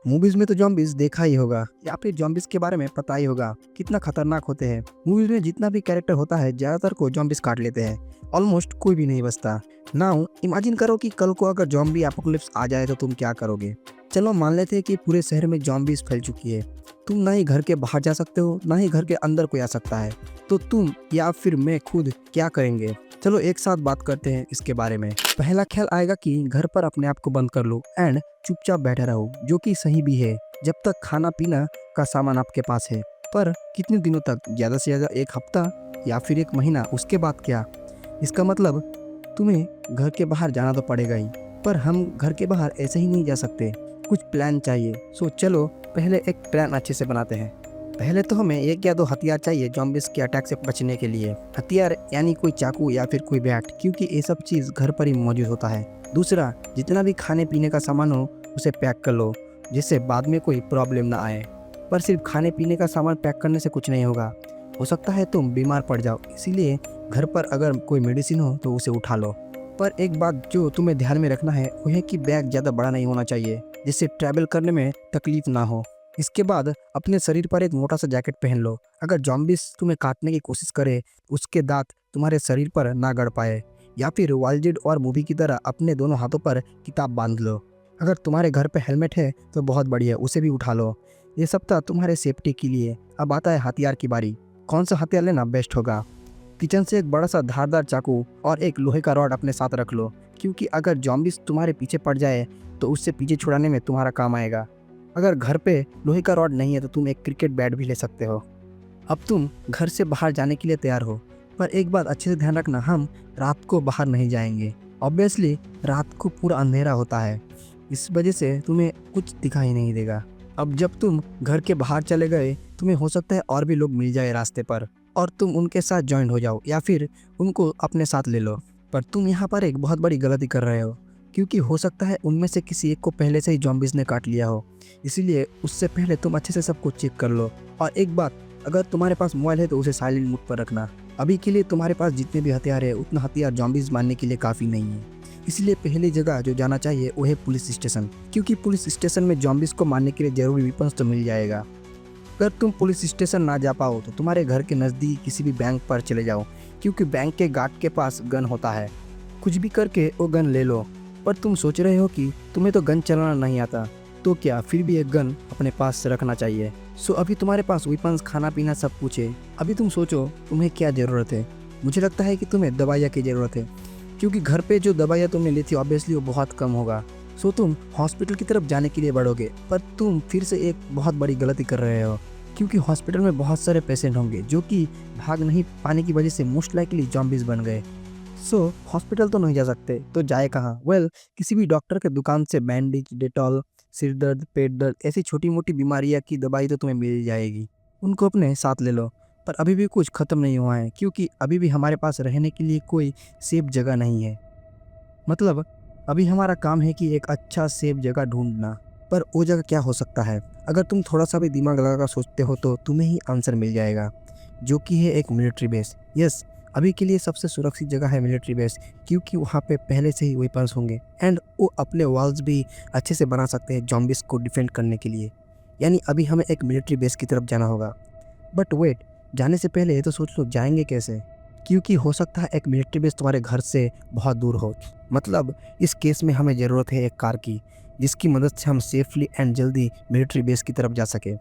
Movies में तो zombies देखा ही होगा या फिर जॉम्बीज के बारे में पता ही होगा कितना खतरनाक होते हैं। मूवीज में जितना भी कैरेक्टर होता है ज्यादातर को जॉम्बीज काट लेते हैं। ऑलमोस्ट कोई भी नहीं बचता। नाउ इमेजिन करो कि कल को अगर जॉम्बी एपोकलिप्स आ जाए तो तुम क्या करोगे। चलो मान लेते हैं कि पूरे शहर में जॉम्बीज फैल चुकी है। तुम ना ही घर के बाहर जा सकते हो ना ही घर के अंदर कोई आ सकता है। तो तुम या फिर मैं खुद क्या करेंगे। चलो एक साथ बात करते हैं इसके बारे में। पहला ख्याल आएगा कि घर पर अपने आप को बंद कर लो एंड चुपचाप बैठे रहो, जो कि सही भी है जब तक खाना पीना का सामान आपके पास है। पर कितने दिनों तक? ज़्यादा से ज़्यादा एक हफ्ता या फिर एक महीना। उसके बाद क्या? इसका मतलब तुम्हें घर के बाहर जाना तो पड़ेगा ही। पर हम घर के बाहर ऐसे ही नहीं जा सकते, कुछ प्लान चाहिए। सो चलो पहले एक प्लान अच्छे से बनाते हैं। पहले तो हमें एक या दो हथियार चाहिए जॉम्बिस के अटैक से बचने के लिए। हथियार यानी कोई चाकू या फिर कोई बैट, क्योंकि ये सब चीज़ घर पर ही मौजूद होता है। दूसरा, जितना भी खाने पीने का सामान हो उसे पैक कर लो, जिससे बाद में कोई प्रॉब्लम ना आए। पर सिर्फ खाने पीने का सामान पैक करने से कुछ नहीं होगा, हो सकता है तुम बीमार पड़ जाओ। इसीलिए घर पर अगर कोई मेडिसिन हो तो उसे उठा लो। पर एक बात जो तुम्हें ध्यान में रखना है वो है कि बैग ज़्यादा बड़ा नहीं होना चाहिए, जिससे ट्रैवल करने में तकलीफ ना हो। इसके बाद अपने शरीर पर एक मोटा सा जैकेट पहन लो। अगर जॉम्बिस तुम्हें काटने की कोशिश करे, उसके दांत तुम्हारे शरीर पर ना गड़ पाए। या फिर वालजेड और मूवी की तरह अपने दोनों हाथों पर किताब बांध लो। अगर तुम्हारे घर पे हेलमेट है तो बहुत बढ़िया, उसे भी उठा लो। ये सब था तुम्हारे सेफ्टी के लिए। अब आता है हथियार की बारी। कौन सा हथियार लेना बेस्ट होगा? किचन से एक बड़ा सा धारदार चाकू और एक लोहे का रॉड अपने साथ रख लो, क्योंकि अगर जॉम्बिस तुम्हारे पीछे पड़ जाए तो उससे पीछे छुड़ाने में तुम्हारा काम आएगा। अगर घर पे लोहे का रॉड नहीं है तो तुम एक क्रिकेट बैट भी ले सकते हो। अब तुम घर से बाहर जाने के लिए तैयार हो। पर एक बात अच्छे से ध्यान रखना, हम रात को बाहर नहीं जाएंगे। ऑब्वियसली रात को पूरा अंधेरा होता है, इस वजह से तुम्हें कुछ दिखाई नहीं देगा। अब जब तुम घर के बाहर चले गए, तुम्हें हो सकता है और भी लोग मिल जाए रास्ते पर और तुम उनके साथ ज्वाइन हो जाओ या फिर उनको अपने साथ ले लो। पर तुम यहाँ पर एक बहुत बड़ी गलती कर रहे हो, क्योंकि हो सकता है उनमें से किसी एक को पहले से ही जॉम्बिस ने काट लिया हो। इसीलिए उससे पहले तुम अच्छे से सब कुछ चेक कर लो। और एक बात, अगर तुम्हारे पास मोबाइल है तो उसे साइलेंट मोड पर रखना। अभी के लिए तुम्हारे पास जितने भी हथियार है उतना हथियार जॉम्बिस मारने के लिए काफ़ी नहीं है। इसलिए पहली जगह जो जाना चाहिए वो है पुलिस स्टेशन, क्योंकि पुलिस स्टेशन में जॉम्बिस को मारने के लिए जरूरी वेपन्स तो मिल जाएगा। अगर तुम पुलिस स्टेशन ना जा पाओ तो तुम्हारे घर के नज़दीक किसी भी बैंक पर चले जाओ, क्योंकि बैंक के गार्ड के पास गन होता है। कुछ भी करके वो गन ले लो। पर तुम सोच रहे हो कि तुम्हें तो गन चलाना नहीं आता, तो क्या फिर भी एक गन अपने पास रखना चाहिए। सो अभी तुम्हारे पास वेपन्स, खाना पीना सब कुछ है। अभी तुम सोचो तुम्हें क्या ज़रूरत है। मुझे लगता है कि तुम्हें दवाइयाँ की ज़रूरत है, क्योंकि घर पे जो दवाइयाँ तुमने ली थी ऑब्वियसली वो बहुत कम होगा। सो तुम हॉस्पिटल की तरफ जाने के लिए बढ़ोगे। पर तुम फिर से एक बहुत बड़ी गलती कर रहे हो, क्योंकि हॉस्पिटल में बहुत सारे पेशेंट होंगे जो कि भाग नहीं पाने की वजह से मोस्ट लाइकली जॉम्बिस बन गए। सो हॉस्पिटल तो नहीं जा सकते तो जाए कहाँ? किसी भी डॉक्टर के दुकान से बैंडेज, डेटॉल, सिर दर्द, पेट दर्द, ऐसी छोटी मोटी बीमारियाँ की दवाई तो तुम्हें मिल जाएगी, उनको अपने साथ ले लो। पर अभी भी कुछ ख़त्म नहीं हुआ है, क्योंकि अभी भी हमारे पास रहने के लिए कोई सेफ जगह नहीं है। मतलब अभी हमारा काम है कि एक अच्छा सेफ जगह ढूंढना। पर वो जगह क्या हो सकता है? अगर तुम थोड़ा सा भी दिमाग लगाकर सोचते हो तो तुम्हें ही आंसर मिल जाएगा, जो कि है एक मिलिट्री बेस। यस, अभी के लिए सबसे सुरक्षित जगह है मिलिट्री बेस, क्योंकि वहाँ पे पहले से ही वेपन्स होंगे एंड वो अपने वॉल्स भी अच्छे से बना सकते हैं जॉम्बिस को डिफेंड करने के लिए। यानी अभी हमें एक मिलिट्री बेस की तरफ जाना होगा। बट वेट, जाने से पहले ये तो सोच लो जाएंगे कैसे, क्योंकि हो सकता है एक मिलिट्री बेस तुम्हारे घर से बहुत दूर हो। मतलब इस केस में हमें ज़रूरत है एक कार की, जिसकी मदद से हम सेफली एंड जल्दी मिलिट्री बेस की तरफ जा सके।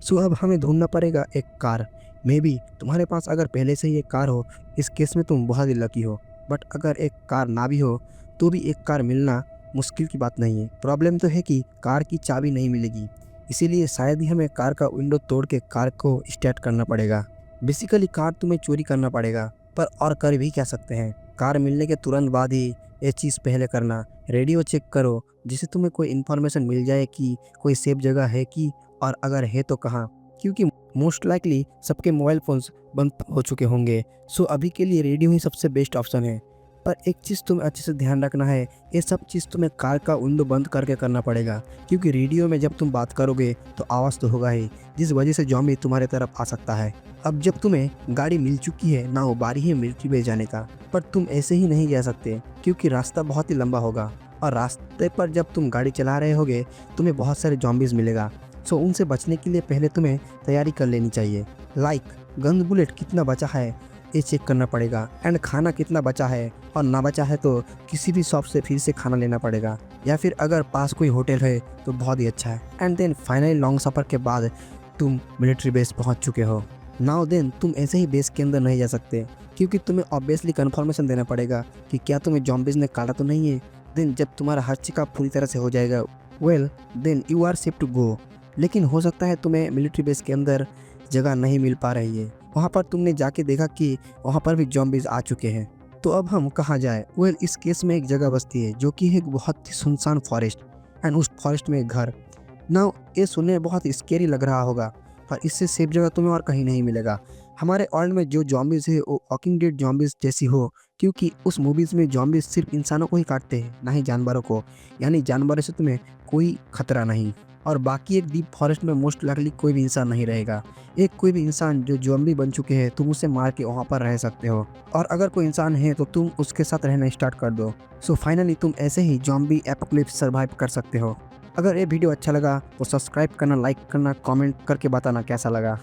सो अब हमें ढूंढना पड़ेगा एक कार। मे बी तुम्हारे पास अगर पहले से ही एक कार हो, इस केस में तुम बहुत ही लकी हो। बट अगर एक कार ना भी हो तो भी एक कार मिलना मुश्किल की बात नहीं है। प्रॉब्लम तो है कि कार की चाबी नहीं मिलेगी, इसीलिए शायद ही हमें कार का विंडो तोड़ के कार को स्टार्ट करना पड़ेगा। बेसिकली कार तुम्हें चोरी करना पड़ेगा। पर और कर भी क्या सकते हैं? कार मिलने के तुरंत बाद ही ये चीज़ पहले करना, रेडियो चेक करो, जिससे तुम्हें कोई इन्फॉर्मेशन मिल जाए कि कोई सेफ जगह है कि, और अगर है तो कहाँ, क्योंकि मोस्ट लाइकली सबके मोबाइल फ़ोन्स बंद हो चुके होंगे। सो अभी के लिए रेडियो ही सबसे बेस्ट ऑप्शन है। पर एक चीज़ तुम्हें अच्छे से ध्यान रखना है, ये सब चीज़ तुम्हें कार का विंडो बंद करके करना पड़ेगा, क्योंकि रेडियो में जब तुम बात करोगे तो आवाज़ तो होगा ही, जिस वजह से जॉम्बी तुम्हारे तरफ आ सकता है। अब जब तुम्हें गाड़ी मिल चुकी है ना, वो बारी है मिलिट्री बेस जाने का। पर तुम ऐसे ही नहीं जा सकते, क्योंकि रास्ता बहुत ही लंबा होगा और रास्ते पर जब तुम गाड़ी चला रहे होगे तुम्हें बहुत सारे जॉम्बीज़ मिलेगा। सो उनसे बचने के लिए पहले तुम्हें तैयारी कर लेनी चाहिए। लाइक गन बुलेट कितना बचा है ये चेक करना पड़ेगा, एंड खाना कितना बचा है, और ना बचा है तो किसी भी शॉप से फिर से खाना लेना पड़ेगा, या फिर अगर पास कोई होटल है तो बहुत ही अच्छा है। एंड देन फाइनली लॉन्ग सफ़र के बाद तुम मिलिट्री बेस पहुंच चुके हो। नाउ देन तुम ऐसे ही बेस के अंदर नहीं जा सकते, क्योंकि तुम्हें ऑब्वियसली कन्फर्मेशन देना पड़ेगा कि क्या तुम्हें जॉम्बीज़ ने काटा तो नहीं है। देन जब तुम्हारा हर चेकअप पूरी तरह से हो जाएगा, well then you are safe to go. लेकिन हो सकता है तुम्हें मिलिट्री बेस के अंदर जगह नहीं मिल पा रही है, वहाँ पर तुमने जाके देखा कि वहाँ पर भी जॉम्बीज़ आ चुके हैं। तो अब हम कहाँ जाए? वेल इस केस में एक जगह बसती है जो कि है एक बहुत ही सुनसान फॉरेस्ट, एंड उस फॉरेस्ट में एक घर। ना ये सुनने में बहुत स्केरी लग रहा होगा, पर इससे सेफ जगह तुम्हें और कहीं नहीं मिलेगा। हमारे वर्ल्ड में जो जॉम्बीज़ है वो वॉकिंग डेड जॉम्बीज़ जैसी हो, क्योंकि उस मूवीज़ में जॉम्बीज़ सिर्फ इंसानों को ही काटते हैं, ना ही जानवरों को। यानी जानवरों से तुम्हें कोई खतरा नहीं, और बाकी एक डीप फॉरेस्ट में मोस्ट लाइकली कोई भी इंसान नहीं रहेगा। एक कोई भी इंसान जो ज़ॉम्बी बन चुके हैं तुम उसे मार के वहाँ पर रह सकते हो, और अगर कोई इंसान है तो तुम उसके साथ रहना स्टार्ट कर दो। सो फाइनली तुम ऐसे ही ज़ॉम्बी एपोकलिप्स सर्वाइव कर सकते हो। अगर ये वीडियो अच्छा लगा तो सब्सक्राइब करना, लाइक करना, कमेंट करके बताना कैसा लगा।